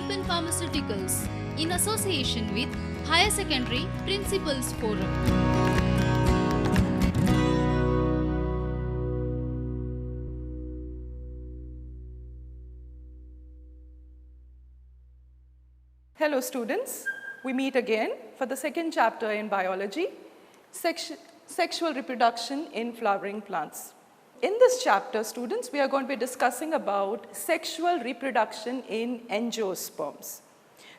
Development Pharmaceuticals in association with Higher Secondary Principals Forum. Hello students, we meet again for the second chapter in biology, sexual reproduction in flowering plants. In this chapter, students, we are going to be discussing about sexual reproduction in angiosperms.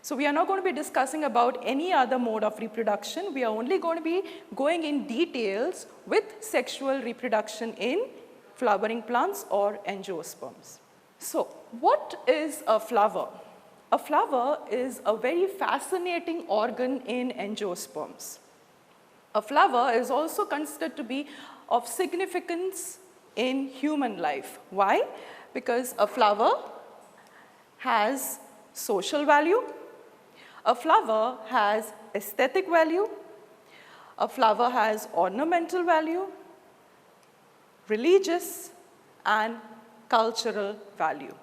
So we are not going to be discussing about any other mode of reproduction. We are only going to be going in details with sexual reproduction in flowering plants or angiosperms. So what is a flower? A flower is a very fascinating organ in angiosperms. A flower is also considered to be of significance in human life. Why? Because a flower has social value, a flower has aesthetic value, a flower has ornamental value, religious and cultural value.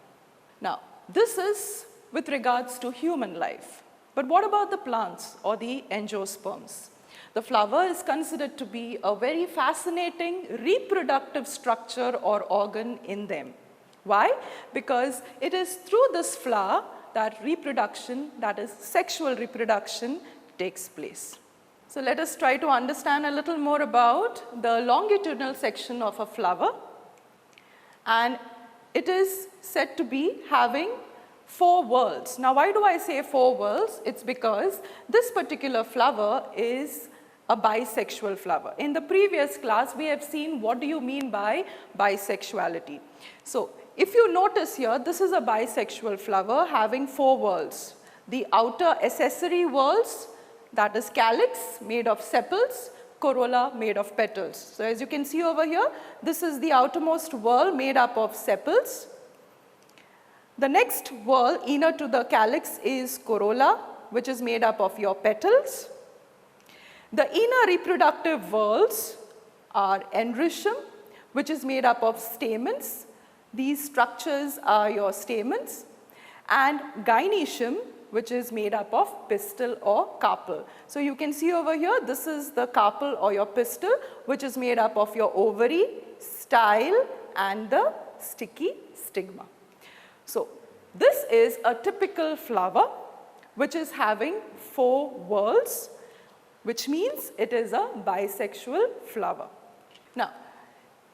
Now, this is with regards to human life. But what about the plants or the angiosperms? The flower is considered to be a very fascinating reproductive structure or organ in them. Why? Because it is through this flower that reproduction, that is sexual reproduction, takes place. So let us try to understand a little more about the longitudinal section of a flower. And it is said to be having 4 whorls. Now why do I say 4 whorls? It's because this particular flower is a bisexual flower. In the previous class, we have seen what do you mean by bisexuality. So if you notice here, this is a bisexual flower having 4 whorls. The outer accessory whorls, that is calyx made of sepals, corolla made of petals. So as you can see over here, this is the outermost whorl made up of sepals. The next whorl inner to the calyx is corolla, which is made up of your petals. The inner reproductive whorls are enrichem, which is made up of stamens. These structures are your stamens. And gynecium, which is made up of pistil or carpel. So you can see over here, this is the carpel or your pistil, which is made up of your ovary, style, and the sticky stigma. So this is a typical flower, which is having 4 whorls, which means it is a bisexual flower. Now,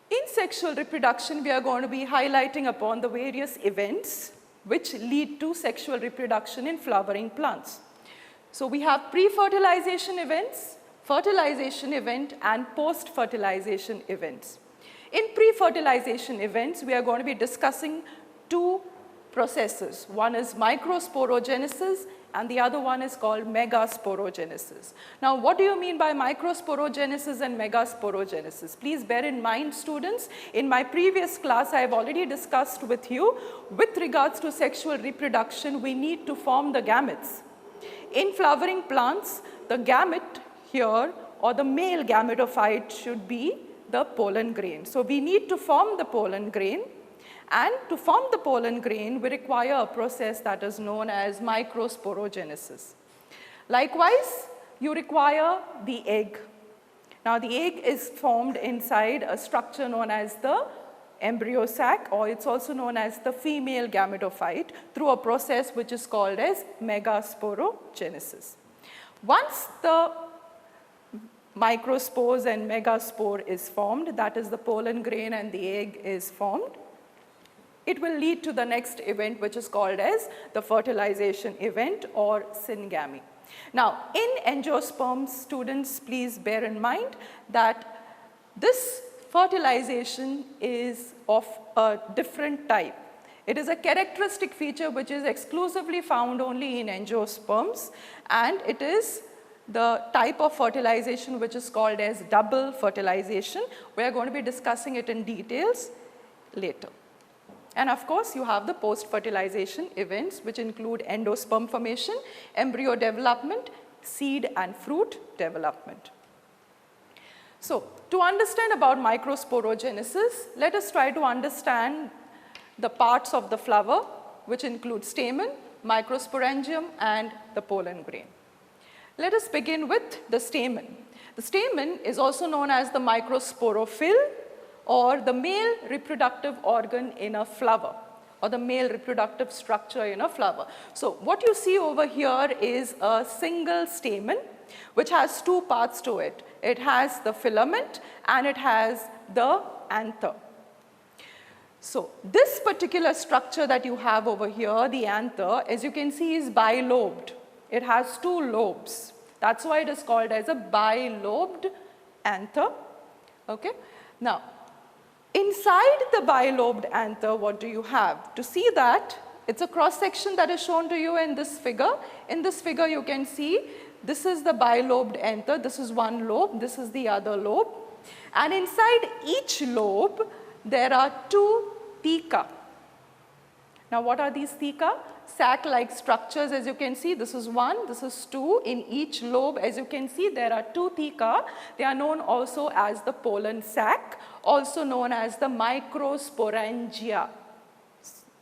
in sexual reproduction, we are going to be highlighting upon the various events which lead to sexual reproduction in flowering plants. So we have pre-fertilization events, fertilization event, and post-fertilization events. In pre-fertilization events, we are going to be discussing 2 processes. One is microsporogenesis and the other one is called megasporogenesis. Now, what do you mean by microsporogenesis and megasporogenesis? Please bear in mind, students, in my previous class, I have already discussed with you, with regards to sexual reproduction, we need to form the gametes. In flowering plants, the gamete here, or the male gametophyte, should be the pollen grain. So we need to form the pollen grain. And to form the pollen grain, we require a process that is known as microsporogenesis. Likewise, you require the egg. Now, the egg is formed inside a structure known as the embryo sac, or it's also known as the female gametophyte, through a process which is called as megasporogenesis. Once the microspores and megaspore is formed, that is the pollen grain and the egg is formed, it will lead to the next event, which is called as the fertilization event or syngamy. Now, in angiosperms, students, please bear in mind that this fertilization is of a different type. It is a characteristic feature which is exclusively found only in angiosperms, and it is the type of fertilization which is called as double fertilization. We are going to be discussing it in details later. And of course, you have the post-fertilization events, which include endosperm formation, embryo development, seed and fruit development. So, to understand about microsporogenesis, let us try to understand the parts of the flower, which include stamen, microsporangium and the pollen grain. Let us begin with the stamen. The stamen is also known as the microsporophyll or the male reproductive organ in a flower, or the male reproductive structure in a flower. So what you see over here is a single stamen which has two parts to it. It has the filament and it has the anther. So this particular structure that you have over here, the anther, as you can see, is bilobed. It has two lobes. That's why it is called as a bilobed anther. Okay? Now, inside the bilobed anther, what do you have? To see that, it's a cross section that is shown to you in this figure. In this figure, you can see this is the bilobed anther. This is one lobe. This is the other lobe. And inside each lobe, there are two theca. Now, what are these theca? Sac-like structures, as you can see. This is one, this is two. In each lobe, as you can see, there are two theca. They are known also as the pollen sac, also known as the microsporangia.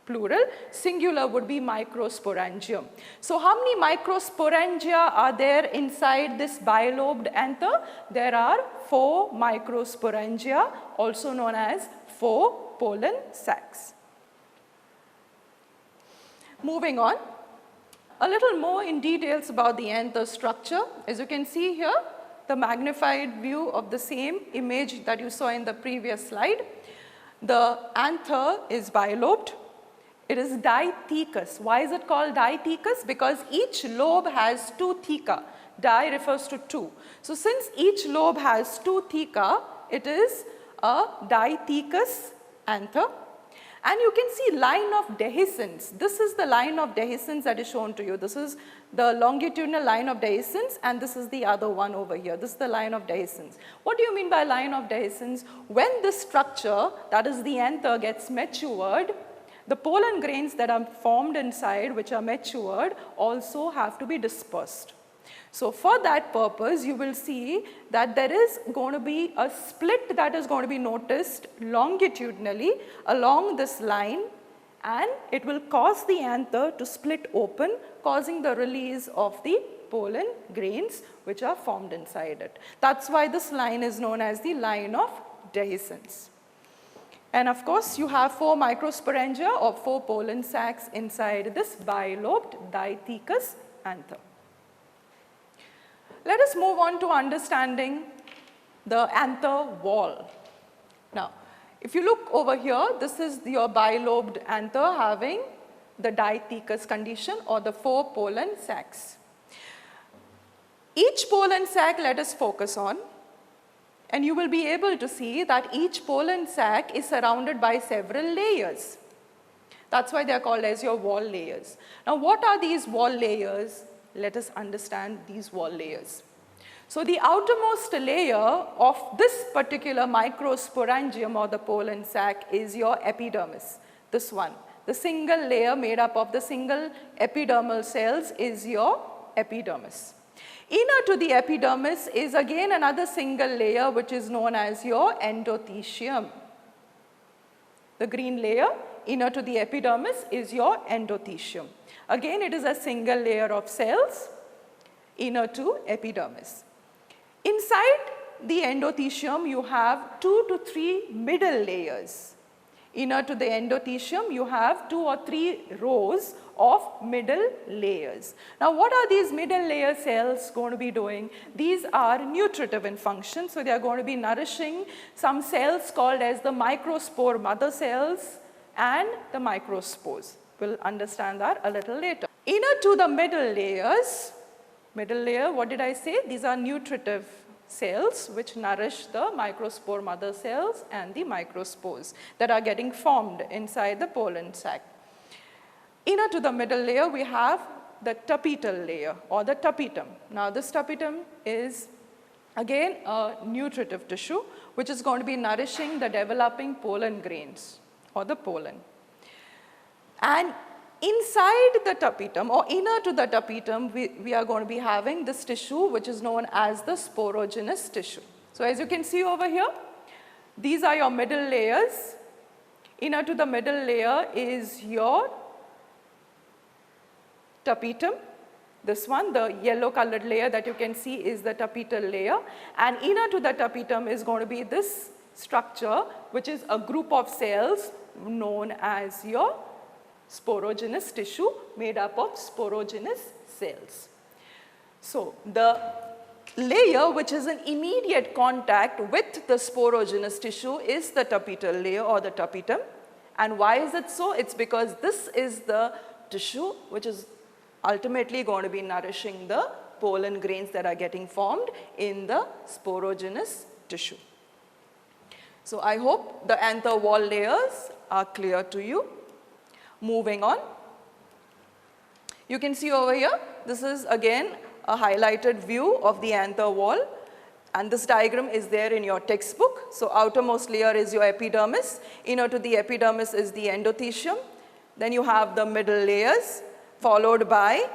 Plural, singular would be microsporangium. So how many microsporangia are there inside this bilobed anther? There are 4 microsporangia, also known as 4 pollen sacs. Moving on, a little more in details about the anther structure. As you can see here, the magnified view of the same image that you saw in the previous slide. The anther is bilobed. It is dithecous. Why is it called dithecous? Because each lobe has 2 theca. Di refers to 2. So since each lobe has 2 theca, it is a dithecous anther. And you can see line of dehiscence. This is the line of dehiscence that is shown to you. This is the longitudinal line of dehiscence, and this is the other one over here. This is the line of dehiscence. What do you mean by line of dehiscence? When this structure, that is the anther, gets matured, the pollen grains that are formed inside, which are matured, also have to be dispersed. So for that purpose, you will see that there is going to be a split that is going to be noticed longitudinally along this line, and it will cause the anther to split open, causing the release of the pollen grains which are formed inside it. That's why this line is known as the line of dehiscence. And of course, you have 4 microsporangia or 4 pollen sacs inside this bilobed dithecous anther. Let us move on to understanding the anther wall. Now, if you look over here, this is your bilobed anther having the dithecous condition or the 4 pollen sacs. Each pollen sac let us focus on, and you will be able to see that each pollen sac is surrounded by several layers. That's why they are called as your wall layers. Now, what are these wall layers? Let us understand these wall layers. So the outermost layer of this particular microsporangium or the pollen sac is your epidermis, this one. The single layer made up of the single epidermal cells is your epidermis. Inner to the epidermis is again another single layer which is known as your endothecium. The green layer inner to the epidermis is your endothecium. Again, it is a single layer of cells inner to epidermis. Inside the endothecium, you have 2 to 3 middle layers. Inner to the endothecium, you have 2 or 3 rows of middle layers. Now, what are these middle layer cells going to be doing? These are nutritive in function, so they are going to be nourishing some cells called as the microspore mother cells and the microspores. We'll understand that a little later. Inner to the middle layers, middle layer, what did I say? These are nutritive cells which nourish the microspore mother cells and the microspores that are getting formed inside the pollen sac. Inner to the middle layer, we have the tapetal layer or the tapetum. Now, this tapetum is again a nutritive tissue which is going to be nourishing the developing pollen grains or the pollen. And inside the tapetum or inner to the tapetum, we are going to be having this tissue which is known as the sporogenous tissue. So as you can see over here, these are your middle layers. Inner to the middle layer is your tapetum. This one, the yellow colored layer that you can see is the tapetal layer, and inner to the tapetum is going to be this structure, which is a group of cells known as your sporogenous tissue made up of sporogenous cells. So the layer which is in immediate contact with the sporogenous tissue is the tapetal layer or the tapetum. And why is it so? It's because this is the tissue which is ultimately going to be nourishing the pollen grains that are getting formed in the sporogenous tissue. So I hope the anther wall layers are clear to you. Moving on. You can see over here, this is again a highlighted view of the anther wall, and this diagram is there in your textbook. So outermost layer is your epidermis, inner to the epidermis is the endothecium, then you have the middle layers followed by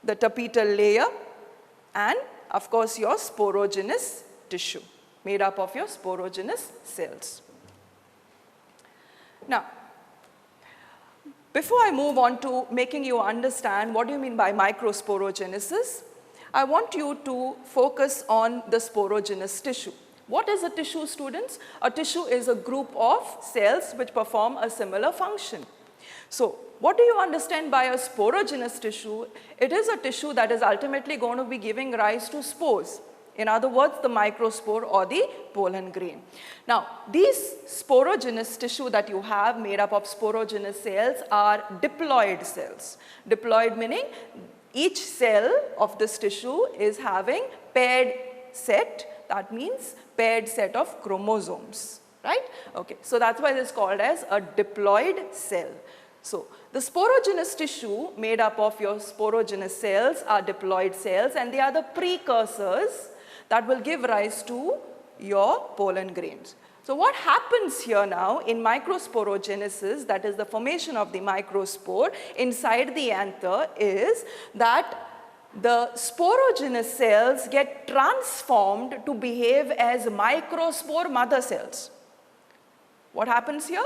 the tapetal layer and of course your sporogenous tissue made up of your sporogenous cells. Now, before I move on to making you understand what do you mean by microsporogenesis, I want you to focus on the sporogenous tissue. What is a tissue, students? A tissue is a group of cells which perform a similar function. So, what do you understand by a sporogenous tissue? It is a tissue that is ultimately going to be giving rise to spores. In other words, the microspore or the pollen grain. Now, these sporogenous tissue that you have made up of sporogenous cells are diploid cells. Diploid meaning each cell of this tissue is having paired set, that means paired set of chromosomes, right? Okay, so that's why it is called as a diploid cell. So, the sporogenous tissue made up of your sporogenous cells are diploid cells, and they are the precursors that will give rise to your pollen grains. So what happens here now in microsporogenesis, that is the formation of the microspore inside the anther, is that the sporogenous cells get transformed to behave as microspore mother cells. What happens here?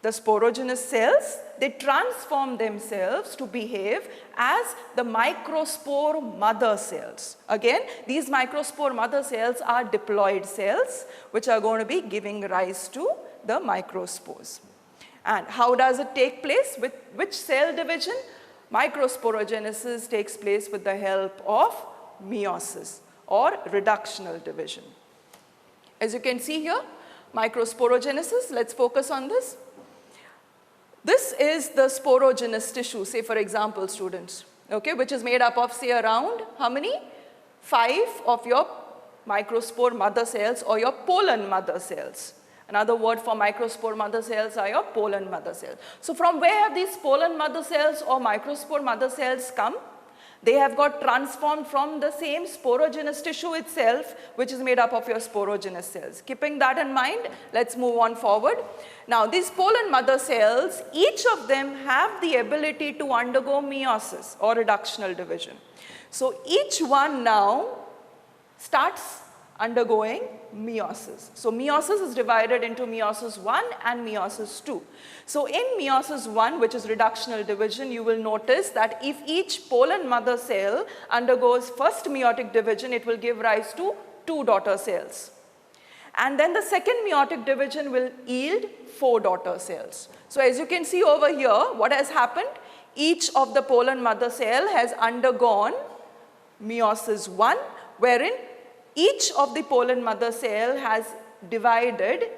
The sporogenous cells, they transform themselves to behave as the microspore mother cells. Again, these microspore mother cells are diploid cells which are going to be giving rise to the microspores. And how does it take place? With which cell division? Microsporogenesis takes place with the help of meiosis or reductional division. As you can see here, microsporogenesis, let's focus on this. This is the sporogenous tissue, say for example, students, okay, which is made up of say around how many? 5 of your microspore mother cells or your pollen mother cells. Another word for microspore mother cells are your pollen mother cells. So from where have these pollen mother cells or microspore mother cells come? They have got transformed from the same sporogenous tissue itself, which is made up of your sporogenous cells. Keeping that in mind, let's move on forward. Now, these pollen mother cells, each of them have the ability to undergo meiosis or reductional division. So, each one now starts undergoing meiosis. So, meiosis is divided into meiosis 1 and meiosis 2. So, in meiosis 1, which is reductional division, you will notice that if each pollen mother cell undergoes first meiotic division, it will give rise to 2 daughter cells. And then the second meiotic division will yield 4 daughter cells. So, as you can see over here, what has happened? Each of the pollen mother cell has undergone meiosis 1, wherein each of the pollen mother cell has divided,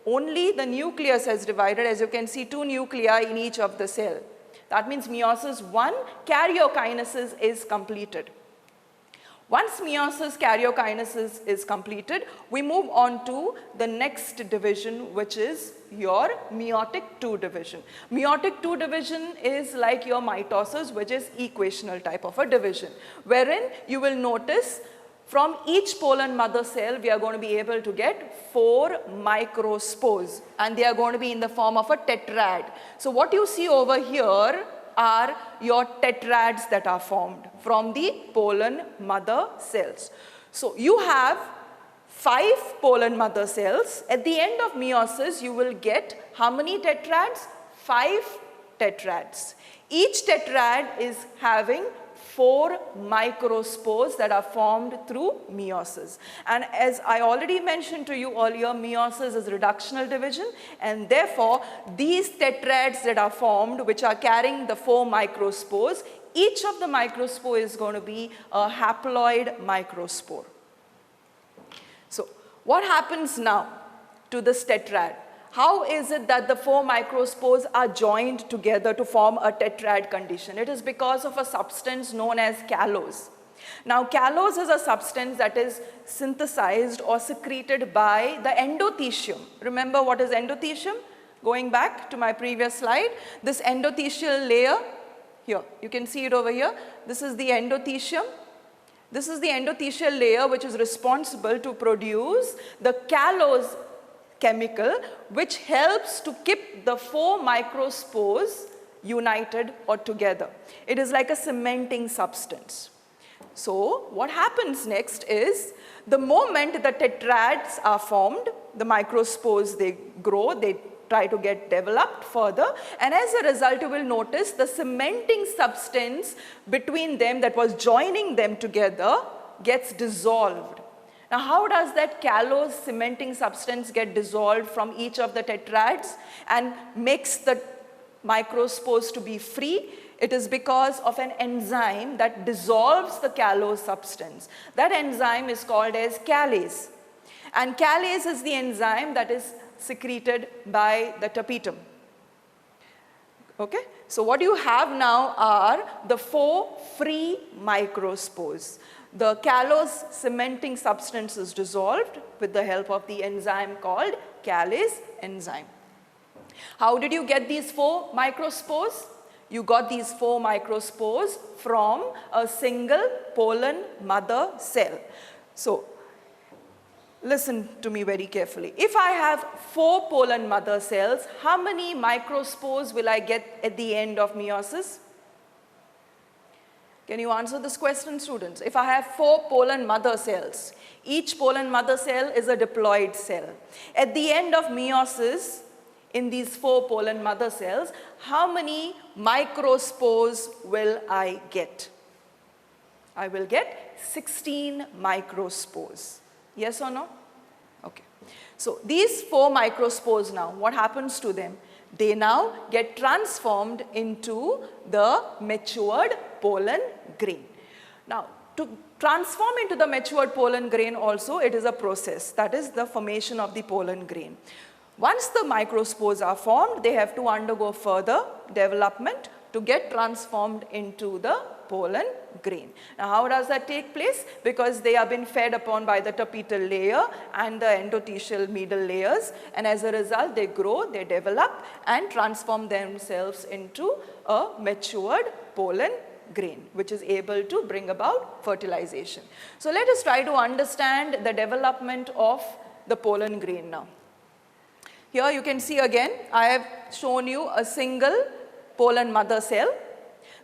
only the nucleus has divided. As you can see, 2 nuclei in each of the cell. That means meiosis 1, karyokinesis is completed. Once meiosis, karyokinesis is completed, we move on to the next division, which is your meiotic 2 division. Meiotic 2 division is like your mitosis, which is equational type of a division, wherein you will notice from each pollen mother cell, we are going to be able to get 4 microspores, and they are going to be in the form of a tetrad. So what you see over here are your tetrads that are formed from the pollen mother cells. So you have 5 pollen mother cells. At the end of meiosis, you will get how many tetrads? 5 tetrads. Each tetrad is having 4 microspores that are formed through meiosis. And as I already mentioned to you earlier, meiosis is reductional division, and therefore these tetrads that are formed, which are carrying the 4 microspores, each of the microspore is going to be a haploid microspore. So what happens now to this tetrad? How is it that the 4 microspores are joined together to form a tetrad condition? It is because of a substance known as calous. Now, calous is a substance that is synthesized or secreted by the endothecium. Remember what is endothecium? Going back to my previous slide, this endothelial layer, here, you can see it over here. This is the endothecium. This is the endothelial layer which is responsible to produce the calous chemical, which helps to keep the 4 microspores united or together. It is like a cementing substance. So what happens next is, the moment the tetrads are formed, the microspores, they grow, they try to get developed further, and as a result you will notice the cementing substance between them that was joining them together gets dissolved. Now, how does that calous cementing substance get dissolved from each of the tetrads and makes the microspores to be free? It is because of an enzyme that dissolves the calous substance. That enzyme is called as calase. And calase is the enzyme that is secreted by the tapetum. Okay? So what you have now are the 4 free microspores. The calous cementing substance is dissolved with the help of the enzyme called Calous enzyme. How did you get these 4 microspores? You got these 4 microspores from a single pollen mother cell. So, listen to me very carefully. If I have 4 pollen mother cells, how many microspores will I get at the end of meiosis? Can you answer this question, students? If I have 4 pollen mother cells, each pollen mother cell is a diploid cell. At the end of meiosis, in these 4 pollen mother cells, how many microspores will I get? I will get 16 microspores. Yes or no? Okay. So these 4 microspores now, what happens to them? They now get transformed into the matured pollen grain. Now, to transform into the matured pollen grain also, it is a process. That is the formation of the pollen grain. Once the microspores are formed, they have to undergo further development to get transformed into the pollen grain. Now, how does that take place? Because they have been fed upon by the tapetal layer and the endothelial middle layers, and as a result they grow, they develop and transform themselves into a matured pollen grain, which is able to bring about fertilization. So let us try to understand the development of the pollen grain now. Here you can see again, I have shown you a single pollen mother cell.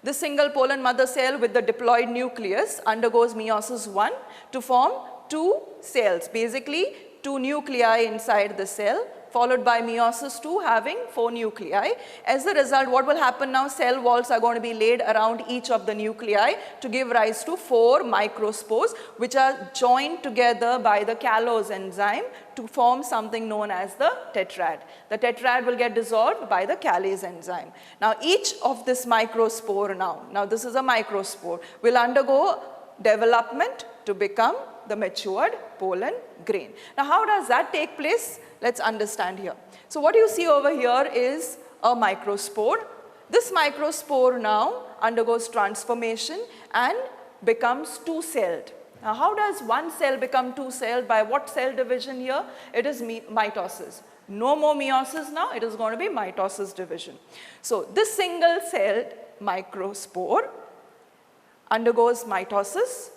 This single pollen mother cell with the diploid nucleus undergoes meiosis 1 to form 2 cells, basically 2 nuclei inside the cell, followed by meiosis 2 having 4 nuclei. As a result, what will happen now? Cell walls are going to be laid around each of the nuclei to give rise to 4 microspores, which are joined together by the Calous enzyme to form something known as the tetrad. The tetrad will get dissolved by the Calous enzyme. Now each of this microspore now this is a microspore, will undergo development to become the matured pollen grain. Now how does that take place? Let's understand here. So what you see over here is a microspore. This microspore now undergoes transformation and becomes 2-celled. Now how does one cell become 2-celled? By what cell division here? It is mitosis. No more meiosis now, it is going to be mitosis division. So this single-celled microspore undergoes mitosis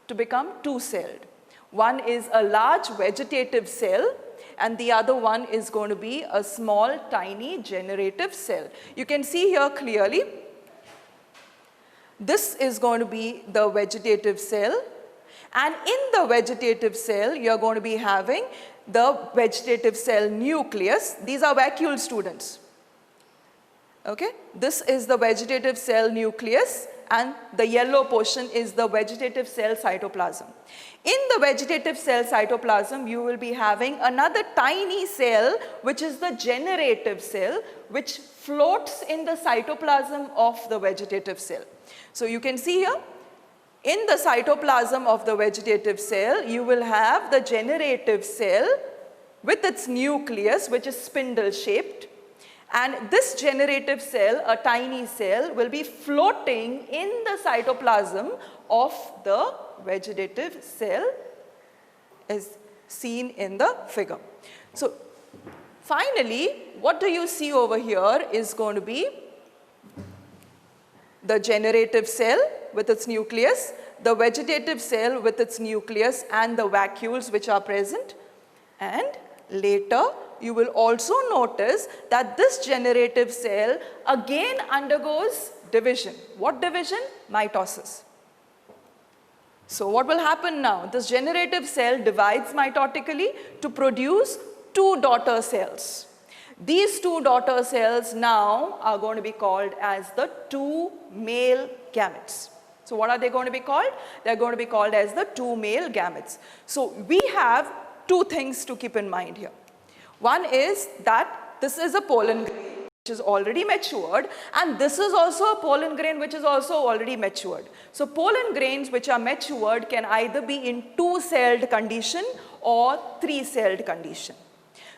to become 2-celled. One is a large vegetative cell and the other one is going to be a small tiny generative cell. You can see here clearly, this is going to be the vegetative cell, and in the vegetative cell you are going to be having the vegetative cell nucleus. These are vacuole, students. Okay, this is the vegetative cell nucleus and the yellow portion is the vegetative cell cytoplasm. In the vegetative cell cytoplasm, you will be having another tiny cell which is the generative cell which floats in the cytoplasm of the vegetative cell. So you can see here, in the cytoplasm of the vegetative cell, you will have the generative cell with its nucleus which is spindle shaped. And this generative cell, a tiny cell, will be floating in the cytoplasm of the vegetative cell as seen in the figure. So finally, what do you see over here is going to be the generative cell with its nucleus, the vegetative cell with its nucleus and the vacuoles which are present. And later, you will also notice that this generative cell again undergoes division. What division? Mitosis. So what will happen now? This generative cell divides mitotically to produce two daughter cells. These two daughter cells now are going to be called as the two male gametes. So what are they going to be called? They are going to be called as the two male gametes. So we have two things to keep in mind here. One is that this is a pollen grain which is already matured, and this is also a pollen grain which is also already matured. So pollen grains which are matured can either be in two-celled condition or three-celled condition.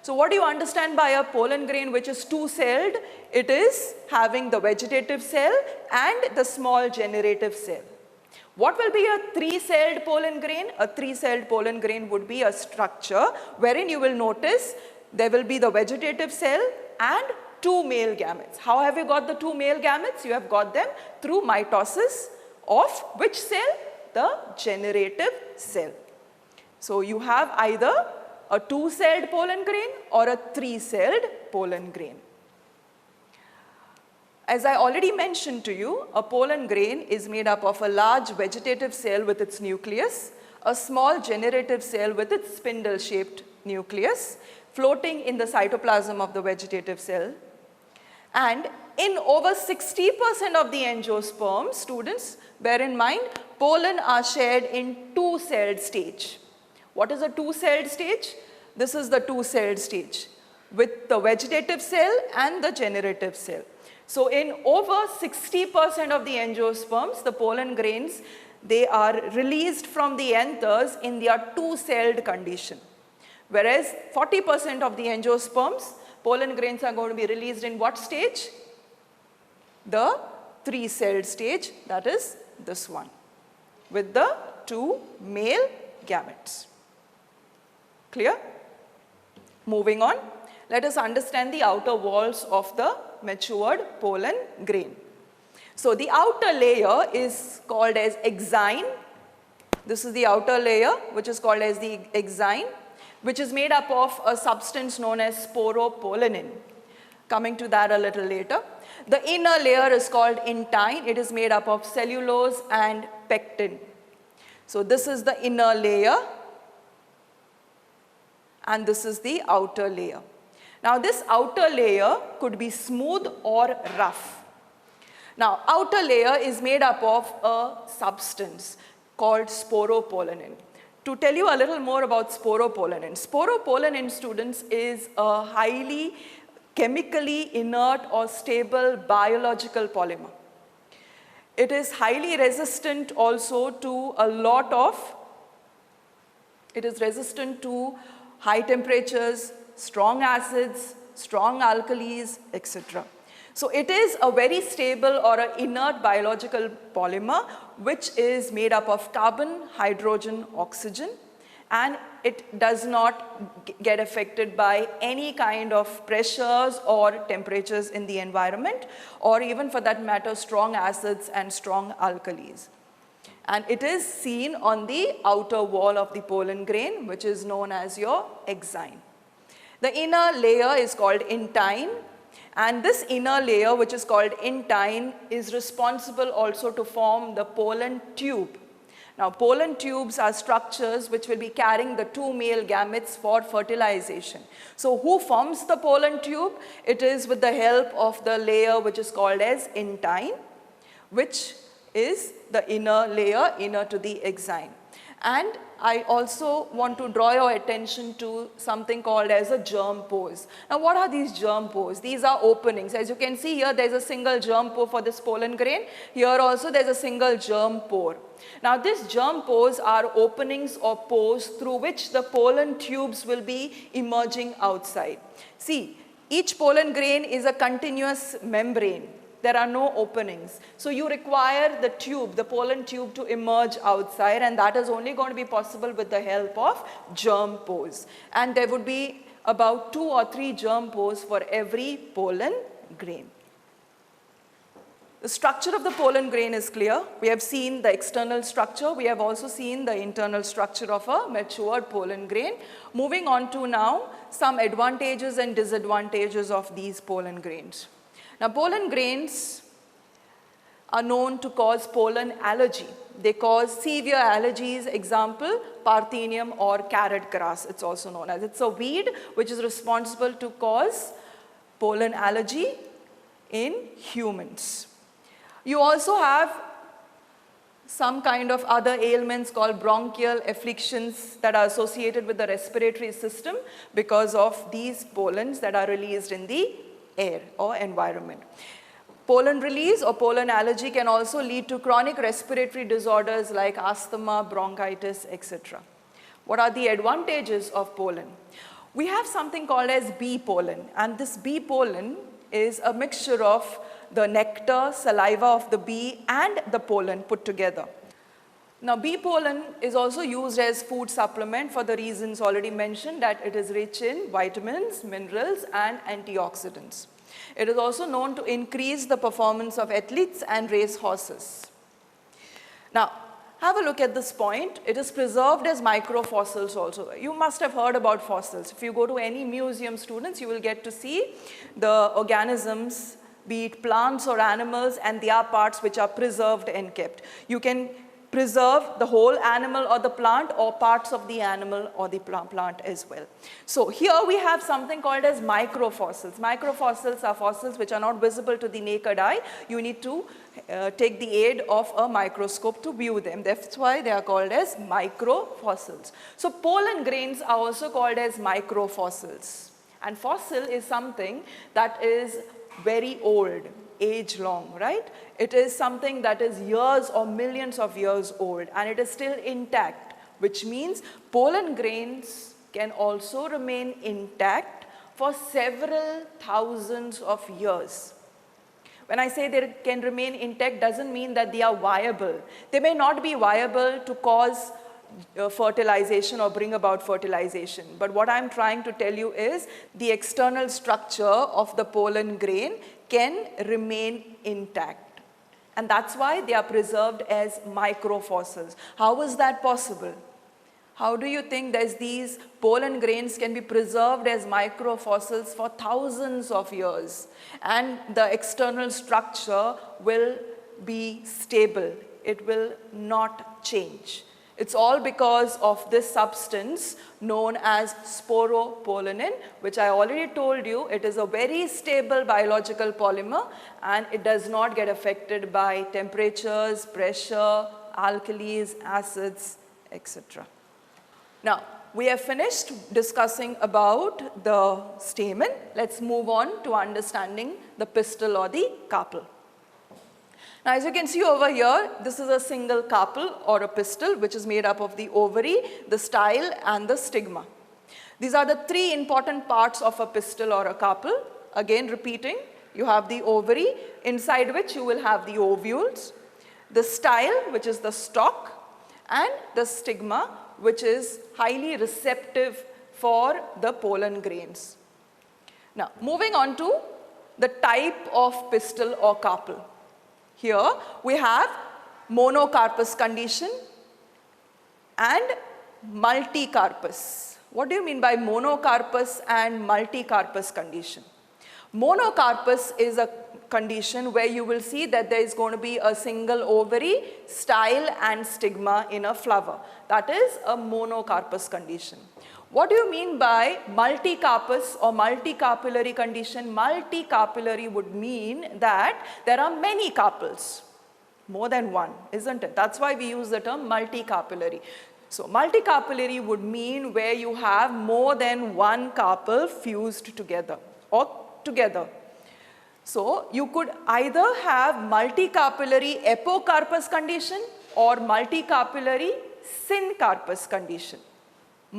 So what do you understand by a pollen grain which is two-celled? It is having the vegetative cell and the small generative cell. What will be a three-celled pollen grain? A three-celled pollen grain would be a structure wherein you will notice there will be the vegetative cell and two male gametes. How have you got the two male gametes? You have got them through mitosis of which cell? The generative cell. So you have either a two-celled pollen grain or a three-celled pollen grain. As I already mentioned to you, a pollen grain is made up of a large vegetative cell with its nucleus, a small generative cell with its spindle-shaped nucleus, floating in the cytoplasm of the vegetative cell. And in over 60% of the angiosperms, students, bear in mind, pollen are shared in two-celled stage. What is a two-celled stage? This is the two-celled stage with the vegetative cell and the generative cell. So in over 60% of the angiosperms, the pollen grains, they are released from the anthers in their two-celled condition. Whereas 40% of the angiosperms, pollen grains are going to be released in what stage? The three-celled stage, that is this one, with the two male gametes. Clear? Moving on, let us understand the outer walls of the matured pollen grain. So the outer layer is called as exine. This is the outer layer which is called as the exine, which is made up of a substance known as sporopollenin. Coming to that a little later. The inner layer is called intine. It is made up of cellulose and pectin. So this is the inner layer and this is the outer layer. Now this outer layer could be smooth or rough. Now outer layer is made up of a substance called sporopollenin. To tell you a little more about sporopollenin. Sporopollenin, students, is a highly chemically inert or stable biological polymer. It is highly resistant also to a lot of, it is resistant to high temperatures, strong acids, strong alkalis, etc. So it is a very stable or an inert biological polymer which is made up of carbon, hydrogen, oxygen, and it does not get affected by any kind of pressures or temperatures in the environment, or even for that matter strong acids and strong alkalis. And it is seen on the outer wall of the pollen grain, which is known as your exine. The inner layer is called intine. And this inner layer, which is called intine, is responsible also to form the pollen tube. Now, pollen tubes are structures which will be carrying the two male gametes for fertilization. So, who forms the pollen tube? It is with the help of the layer which is called as intine, which is the inner layer, inner to the exine. And I also want to draw your attention to something called as a germ pores. Now, what are these germ pores? These are openings. As you can see here, there is a single germ pore for this pollen grain. Here also there is a single germ pore. Now, these germ pores are openings or pores through which the pollen tubes will be emerging outside. See, each pollen grain is a continuous membrane. There are no openings. So you require the tube, the pollen tube, to emerge outside, and that is only going to be possible with the help of germ pores. And there would be about 2 or 3 germ pores for every pollen grain. The structure of the pollen grain is clear. We have seen the external structure. We have also seen the internal structure of a matured pollen grain. Moving on to now some advantages and disadvantages of these pollen grains. Now, pollen grains are known to cause pollen allergy. They cause severe allergies, example, Parthenium or carrot grass, it's also known as. It's a weed which is responsible to cause pollen allergy in humans. You also have some kind of other ailments called bronchial afflictions that are associated with the respiratory system because of these pollens that are released in the air or environment. Pollen release or pollen allergy can also lead to chronic respiratory disorders like asthma, bronchitis, etc. What are the advantages of pollen? We have something called as bee pollen, and this bee pollen is a mixture of the nectar, saliva of the bee and the pollen put together. Now, bee pollen is also used as food supplement for the reasons already mentioned, that it is rich in vitamins, minerals and antioxidants. It is also known to increase the performance of athletes and race horses. Now, have a look at this point. It is preserved as microfossils also. You must have heard about fossils. If you go to any museum, students, you will get to see the organisms, be it plants or animals, and their parts which are preserved and kept. You can preserve the whole animal or the plant, or parts of the animal or the plant as well. So here we have something called as microfossils. Microfossils are fossils which are not visible to the naked eye. You need to take the aid of a microscope to view them. That's why they are called as microfossils. So pollen grains are also called as microfossils. And fossil is something that is very old, age long, right? It is something that is years or millions of years old, and it is still intact, which means pollen grains can also remain intact for several thousands of years. When I say they can remain intact, doesn't mean that they are viable. They may not be viable to cause fertilization or bring about fertilization. But what I'm trying to tell you is the external structure of the pollen grain can remain intact. And that's why they are preserved as microfossils. How is that possible? How do you think that these pollen grains can be preserved as microfossils for thousands of years and the external structure will be stable? It will not change. It's all because of this substance known as sporopollenin, which I already told you, it is a very stable biological polymer and it does not get affected by temperatures, pressure, alkalis, acids, etc. Now, we have finished discussing about the stamen. Let's move on to understanding the pistil or the carpel. Now, as you can see over here, this is a single carpel or a pistil which is made up of the ovary, the style and the stigma. These are the three important parts of a pistil or a carpel. Again repeating, you have the ovary, inside which you will have the ovules, the style which is the stalk, and the stigma which is highly receptive for the pollen grains. Now, moving on to the type of pistil or carpel. Here we have monocarpous condition and multicarpous. What do you mean by monocarpous and multicarpous condition? Monocarpous is a condition where you will see that there is going to be a single ovary, style and stigma in a flower. That is a monocarpous condition. What do you mean by multicarpous or multicarpillary condition? Multicarpillary would mean that there are many carpels, more than one, isn't it? That's why we use the term multicarpillary. So multicarpillary would mean where you have more than one carpel fused together or together. So you could either have multicarpillary apocarpous condition or multicarpillary syncarpous condition.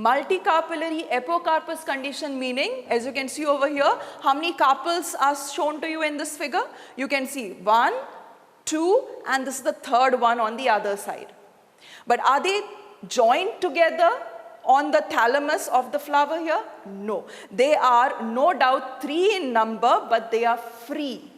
Multicarpillary apocarpous condition meaning, as you can see over here, how many carpels are shown to you in this figure? You can see 1, 2, and this is the third one on the other side. But are they joined together on the thalamus of the flower here? No. They are no doubt 3 in number, but they are free.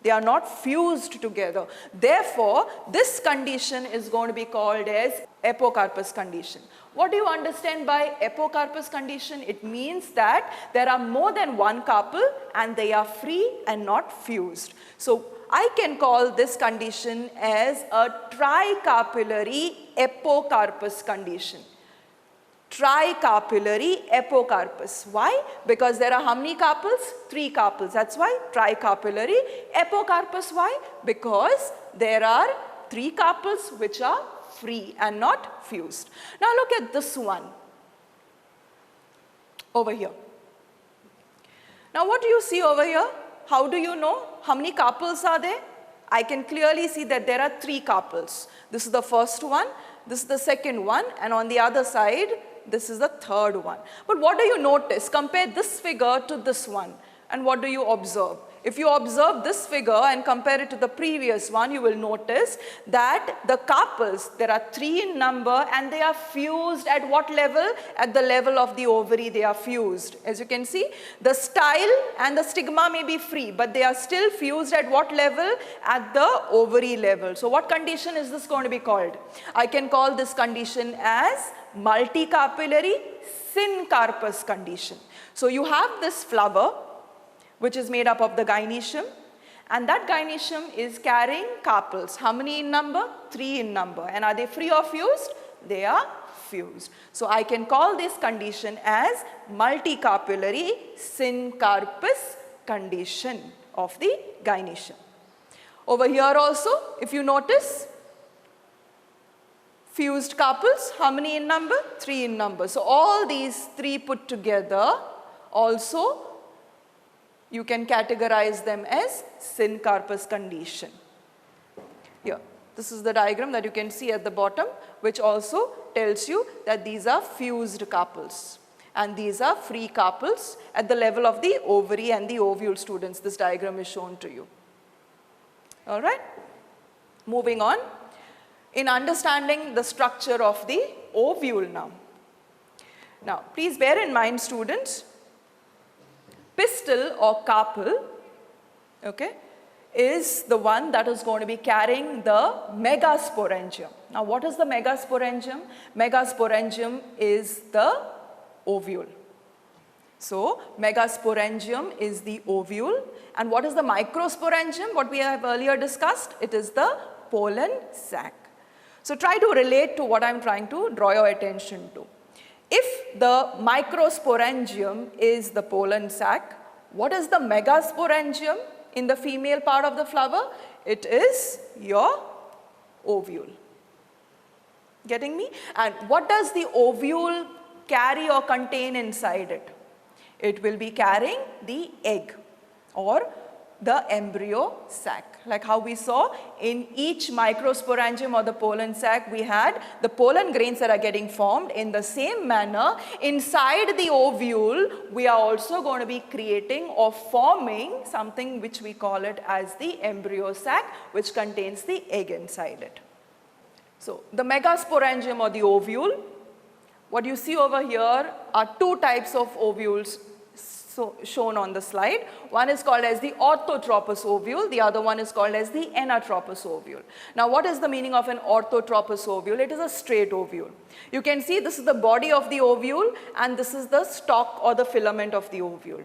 They are not fused together. Therefore, this condition is going to be called as apocarpous condition. What do you understand by apocarpous condition? It means that there are more than one carpel and they are free and not fused. So I can call this condition as a tricarpillary apocarpous condition. Tricarpillary apocarpous. Why? Because there are how many carpels? 3 carpels. That's why tricarpillary apocarpous. Why? Because there are 3 carpels which are free and not fused. Now look at this one over here. Now what do you see over here? How do you know how many carpels are there? I can clearly see that there are 3 carpels. This is the first one, this is the second one, and on the other side this is the third one. But what do you notice? Compare this figure to this one, and what do you observe? If you observe this figure and compare it to the previous one, you will notice that the carpels, there are 3 in number, and they are fused at what level? At the level of the ovary they are fused. As you can see, the style and the stigma may be free, but they are still fused at what level? At the ovary level. So what condition is this going to be called? I can call this condition as multicarpillary syncarpous condition. So you have this flower which is made up of the gynoecium, and that gynoecium is carrying carpels. How many in number? 3 in number. And are they free or fused? They are fused. So I can call this condition as multicarpillary syncarpous condition of the gynoecium. Over here also, if you notice, fused carpels, how many in number? 3 in number. So all these 3 put together also you can categorize them as syncarpous condition. Here, this is the diagram that you can see at the bottom, which also tells you that these are fused carpels and these are free carpels at the level of the ovary and the ovule. Students, this diagram is shown to you. All right, moving on. In understanding the structure of the ovule now. Now, please bear in mind, students, pistil or carpel, okay, is the one that is going to be carrying the megasporangium. Now what is the megasporangium? Megasporangium is the ovule. So megasporangium is the ovule, and what is the microsporangium? What we have earlier discussed, it is the pollen sac. So try to relate to what I am trying to draw your attention to. If the microsporangium is the pollen sac, what is the megasporangium in the female part of the flower? It is your ovule. Getting me? And what does the ovule carry or contain inside it? It will be carrying the egg or the embryo sac. Like how we saw in each microsporangium or the pollen sac, we had the pollen grains that are getting formed. In the same manner, inside the ovule, we are also going to be creating or forming something which we call it as the embryo sac, which contains the egg inside it. So the megasporangium or the ovule, what you see over here are 2 types of ovules shown on the slide. One is called as the orthotropous ovule, the other one is called as the anatropous ovule. Now what is the meaning of an orthotropous ovule? It is a straight ovule. You can see this is the body of the ovule and this is the stalk or the filament of the ovule.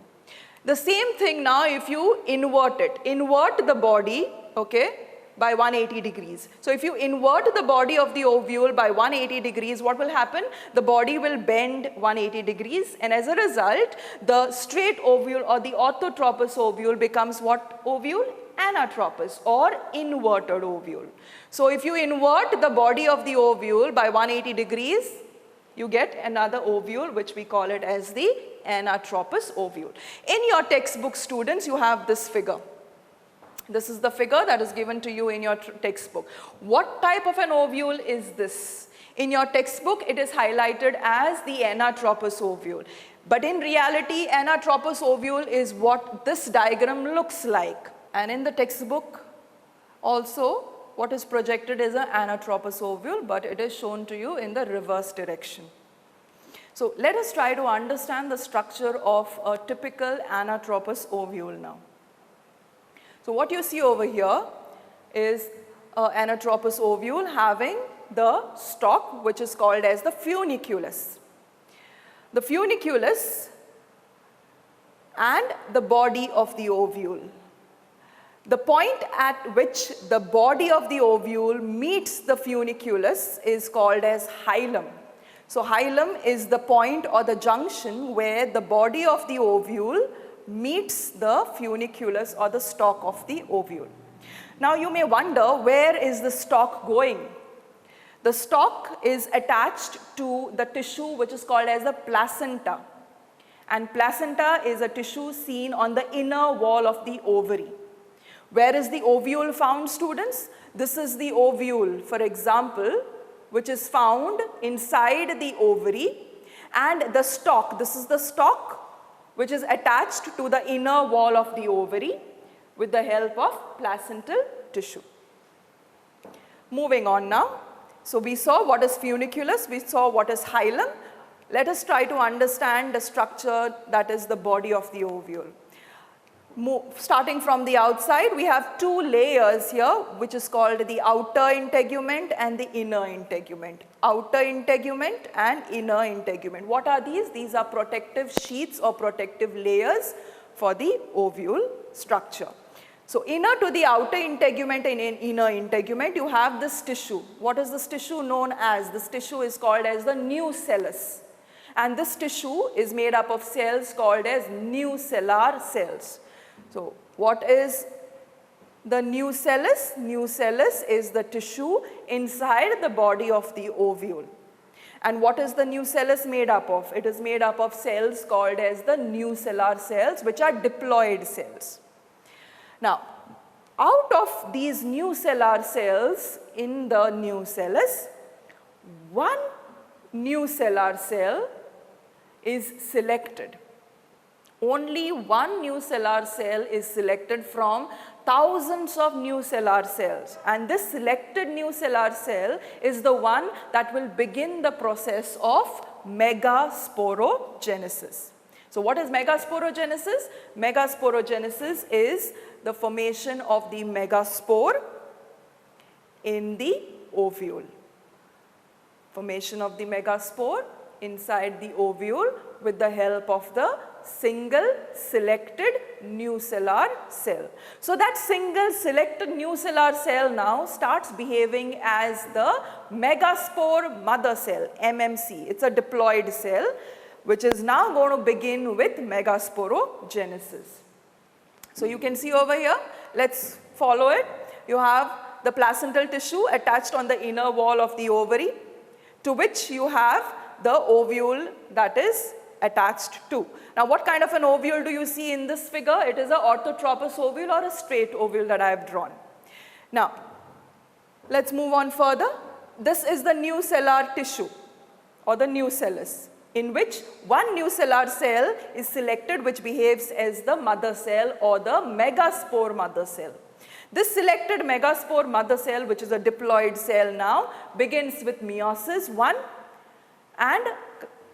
The same thing now if you invert it. Invert the body, okay, by 180 degrees. So if you invert the body of the ovule by 180 degrees, what will happen? The body will bend 180 degrees, and as a result, the straight ovule or the orthotropous ovule becomes what ovule? Anatropous or inverted ovule. So if you invert the body of the ovule by 180 degrees, you get another ovule, which we call it as the anatropous ovule. In your textbook, students, you have this figure. This is the figure that is given to you in your textbook. What type of an ovule is this? In your textbook, it is highlighted as the anatropous ovule. But in reality, anatropous ovule is what this diagram looks like. And in the textbook, also, what is projected is an anatropous ovule, but it is shown to you in the reverse direction. So let us try to understand the structure of a typical anatropous ovule now. So what you see over here is an anatropous ovule having the stalk, which is called as the funiculus. The funiculus and the body of the ovule. The point at which the body of the ovule meets the funiculus is called as hilum. So hilum is the point or the junction where the body of the ovule meets the funiculus or the stalk of the ovule. Now you may wonder, where is the stalk going? The stalk is attached to the tissue which is called as the placenta. And placenta is a tissue seen on the inner wall of the ovary. Where is the ovule found, students? This is the ovule, for example, which is found inside the ovary, and the stalk, this is the stalk which is attached to the inner wall of the ovary with the help of placental tissue. Moving on now. So we saw what is funiculus, we saw what is hilum. Let us try to understand the structure that is the body of the ovule. Starting from the outside, we have two layers here, which is called the outer integument and the inner integument. Outer integument and inner integument. What are these? These are protective sheets or protective layers for the ovule structure. So inner to the outer integument and inner integument, you have this tissue. What is this tissue known as? This tissue is called as the nucellus. And this tissue is made up of cells called as nucellar cells. So what is the nucellus? Nucellus is the tissue inside the body of the ovule. And what is the nucellus made up of? It is made up of cells called as the nucellar cells, which are diploid cells. Now, out of these nucellar cells in the nucellus, one nucellar cell is selected. Only one nucellar cell is selected from thousands of nucellar cells, and this selected nucellar cell is the one that will begin the process of megasporogenesis. So what is megasporogenesis? Megasporogenesis is the formation of the megaspore in the ovule. Formation of the megaspore inside the ovule with the help of the single selected nucellar cell. So that single selected nucellar cell now starts behaving as the megaspore mother cell, MMC. It's a diploid cell which is now going to begin with megasporogenesis. So you can see over here, let's follow it. You have the placental tissue attached on the inner wall of the ovary, to which you have the ovule that is attached to. Now what kind of an ovule do you see in this figure? It is an orthotropous ovule or a straight ovule that I have drawn. Now let's move on further. This is the nucellar tissue or the nucellus, in which one nucellar cell is selected which behaves as the mother cell or the megaspore mother cell. This selected megaspore mother cell, which is a diploid cell now, begins with meiosis 1 and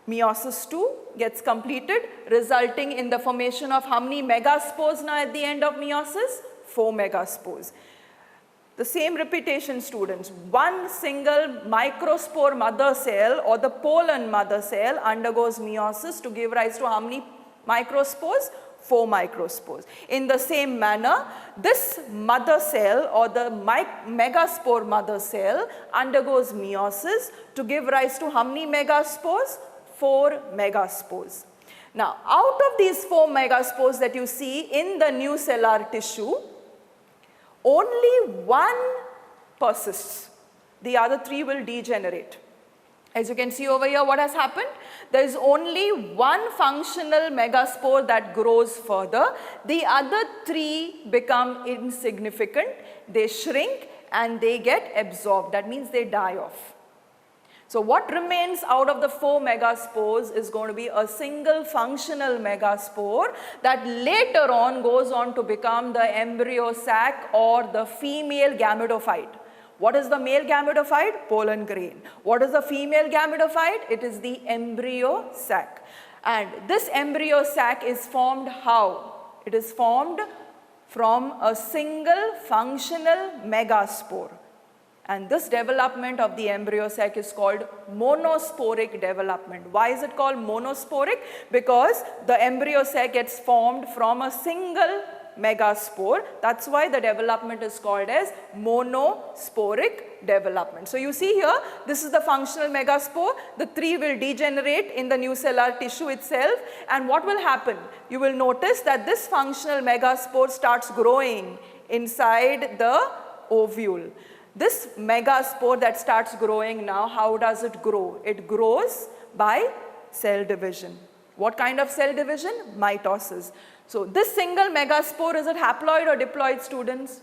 meiosis 2 gets completed, resulting in the formation of how many megaspores now at the end of meiosis? 4 megaspores. The same repetition, students. One single microspore mother cell or the pollen mother cell undergoes meiosis to give rise to how many microspores? 4 microspores. In the same manner, this mother cell or the megaspore mother cell undergoes meiosis to give rise to how many megaspores? 4 megaspores. Now, out of these 4 megaspores that you see in the nucellular tissue, only 1 persists. The other 3 will degenerate. As you can see over here, what has happened? There is only 1 functional megaspore that grows further. The other 3 become insignificant. They shrink and they get absorbed. That means they die off. So what remains out of the 4 megaspores is going to be a single functional megaspore that later on goes on to become the embryo sac or the female gametophyte. What is the male gametophyte? Pollen grain. What is the female gametophyte? It is the embryo sac. And this embryo sac is formed how? It is formed from a single functional megaspore. And this development of the embryo sac is called monosporic development. Why is it called monosporic? Because the embryo sac gets formed from a single megaspore. That's why the development is called as monosporic development. So you see here, this is the functional megaspore. The 3 will degenerate in the nucellular tissue itself. And what will happen? You will notice that this functional megaspore starts growing inside the ovule. This megaspore that starts growing now, how does it grow? It grows by cell division. What kind of cell division? Mitosis. So this single megaspore, is it haploid or diploid, students?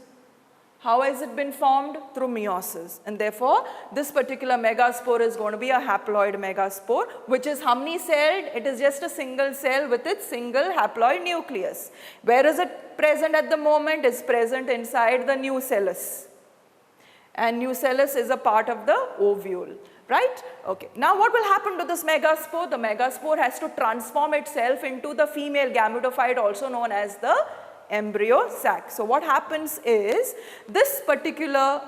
How has it been formed? Through meiosis. And therefore, this particular megaspore is going to be a haploid megaspore, which is how many celled? It is just a single cell with its single haploid nucleus. Where is it present at the moment? It's present inside the nucellus. And nucellus is a part of the ovule, right? Okay. Now what will happen to this megaspore? The megaspore has to transform itself into the female gametophyte, also known as the embryo sac. So what happens is, this particular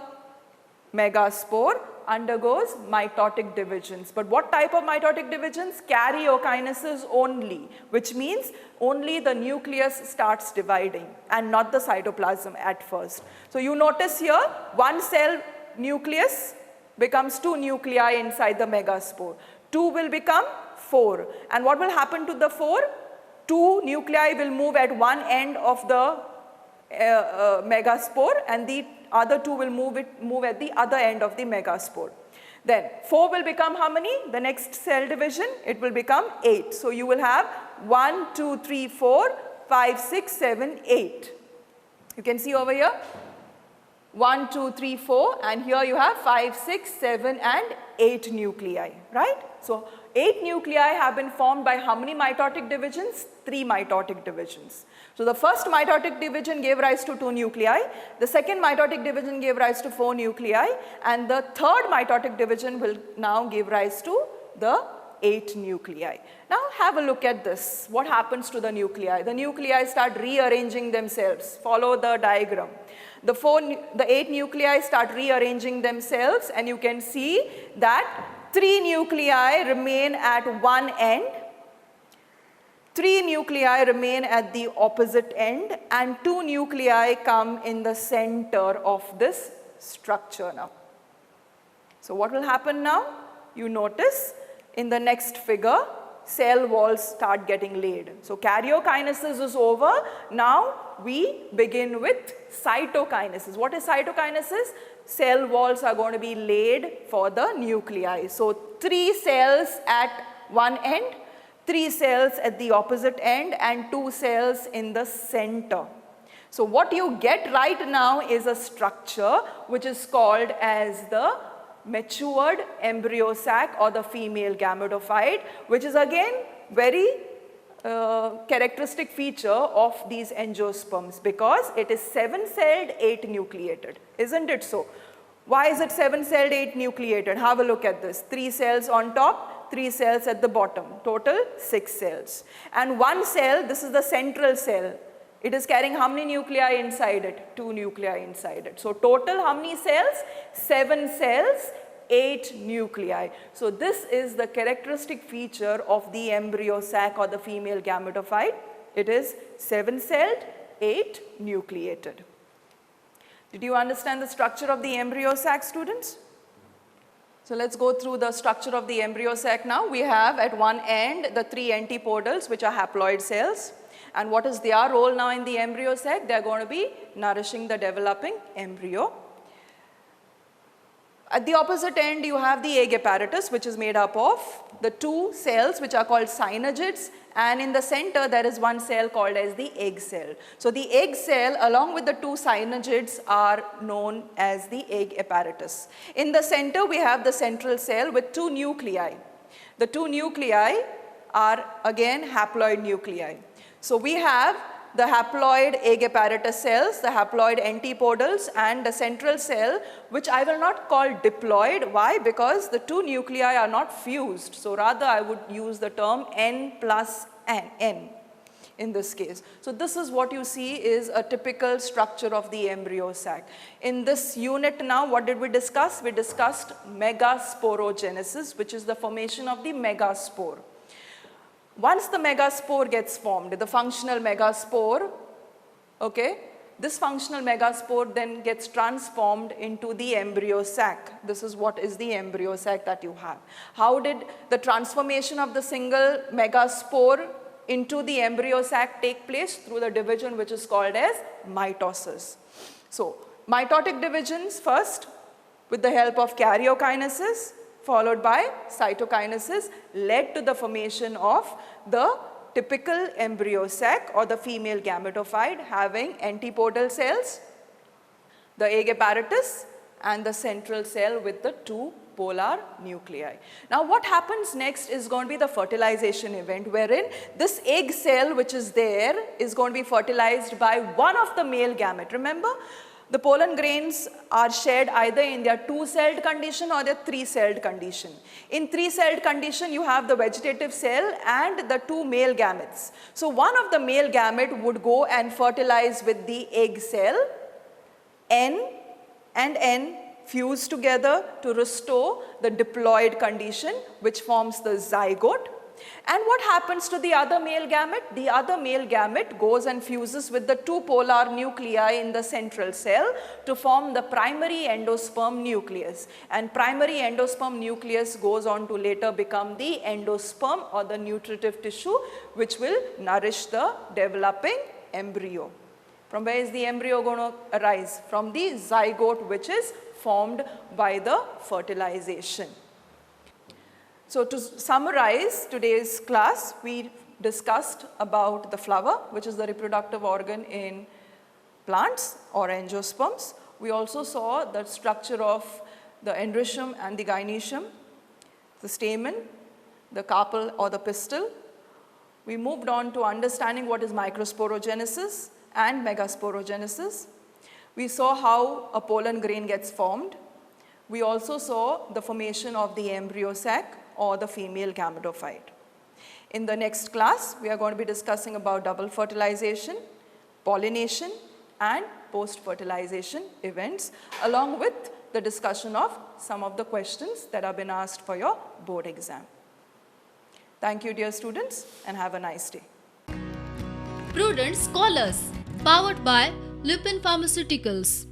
megaspore undergoes mitotic divisions. But what type of mitotic divisions? Karyokinesis only, which means only the nucleus starts dividing and not the cytoplasm at first. So you notice here, 1 cell nucleus becomes 2 nuclei inside the megaspore. 2 will become 4. And what will happen to the 4? 2 nuclei will move at one end of the megaspore, and the other 2 will move at the other end of the megaspore. Then 4 will become how many? The next cell division, it will become 8. So you will have 1, 2, 3, 4, 5, 6, 7, 8. You can see over here, 1, 2, 3, 4, and here you have 5, 6, 7, and 8 nuclei, right? So 8 nuclei have been formed by how many mitotic divisions? 3 mitotic divisions. So the first mitotic division gave rise to 2 nuclei, the second mitotic division gave rise to 4 nuclei, and the third mitotic division will now give rise to the 8 nuclei. Now have a look at this. What happens to the nuclei? The nuclei start rearranging themselves. Follow the diagram. The 8 nuclei start rearranging themselves, and you can see that 3 nuclei remain at one end, 3 nuclei remain at the opposite end, and 2 nuclei come in the center of this structure now. So what will happen now? You notice in the next figure, cell walls start getting laid. So karyokinesis is over. Now we begin with cytokinesis. What is cytokinesis? Cell walls are going to be laid for the nuclei. So 3 cells at one end, 3 cells at the opposite end, and 2 cells in the center. So what you get right now is a structure which is called as the matured embryo sac or the female gametophyte, which is again very characteristic feature of these angiosperms, because it is 7-celled, 8-nucleated. Isn't it so? Why is it 7-celled, 8-nucleated? Have a look at this. 3 cells on top, 3 cells at the bottom. Total 6 cells. And 1 cell, this is the central cell. It is carrying how many nuclei inside it? 2 nuclei inside it. So total how many cells? 7 cells, 8 nuclei. So this is the characteristic feature of the embryo sac or the female gametophyte. It is 7-celled, 8 nucleated. Did you understand the structure of the embryo sac, students? So let's go through the structure of the embryo sac now. We have at one end the 3 antipodals, which are haploid cells. And what is their role now in the embryo sac? They are going to be nourishing the developing embryo. At the opposite end, you have the egg apparatus, which is made up of the 2 cells, which are called synagids, and in the center there is one cell called as the egg cell. So the egg cell along with the 2 synagids are known as the egg apparatus. In the center we have the central cell with 2 nuclei. The 2 nuclei are again haploid nuclei. So we have the haploid egg apparatus cells, the haploid antipodals, and the central cell, which I will not call diploid. Why? Because the 2 nuclei are not fused. So rather I would use the term N plus N in this case. So this is what you see is a typical structure of the embryo sac. In this unit now, what did we discuss? We discussed megasporogenesis, which is the formation of the megaspore. Once the megaspore gets formed, the functional megaspore, okay, this functional megaspore then gets transformed into the embryo sac. This is what is the embryo sac that you have. How did the transformation of the single megaspore into the embryo sac take place? Through the division which is called as mitosis. So, mitotic divisions first with the help of karyokinesis, followed by cytokinesis, led to the formation of the typical embryo sac or the female gametophyte having antipodal cells, the egg apparatus, and the central cell with the 2 polar nuclei. Now what happens next is going to be the fertilization event, wherein this egg cell which is there is going to be fertilized by one of the male gamete. Remember, the pollen grains are shared either in their 2-celled condition or their 3-celled condition. In 3-celled condition, you have the vegetative cell and the 2 male gametes. So one of the male gamete would go and fertilize with the egg cell. N and N fuse together to restore the diploid condition, which forms the zygote. And what happens to the other male gamete? The other male gamete goes and fuses with the 2 polar nuclei in the central cell to form the primary endosperm nucleus. And primary endosperm nucleus goes on to later become the endosperm or the nutritive tissue, which will nourish the developing embryo. From where is the embryo going to arise? From the zygote, which is formed by the fertilization. So to summarize today's class, we discussed about the flower, which is the reproductive organ in plants or angiosperms. We also saw the structure of the endometrium and the gynoecium, the stamen, the carpel or the pistil. We moved on to understanding what is microsporogenesis and megasporogenesis. We saw how a pollen grain gets formed. We also saw the formation of the embryo sac or the female gametophyte. In the next class, we are going to be discussing about double fertilization, pollination, and post-fertilization events, along with the discussion of some of the questions that have been asked for your board exam. Thank you, dear students, and have a nice day. Prudent Scholars, powered by Lupin Pharmaceuticals.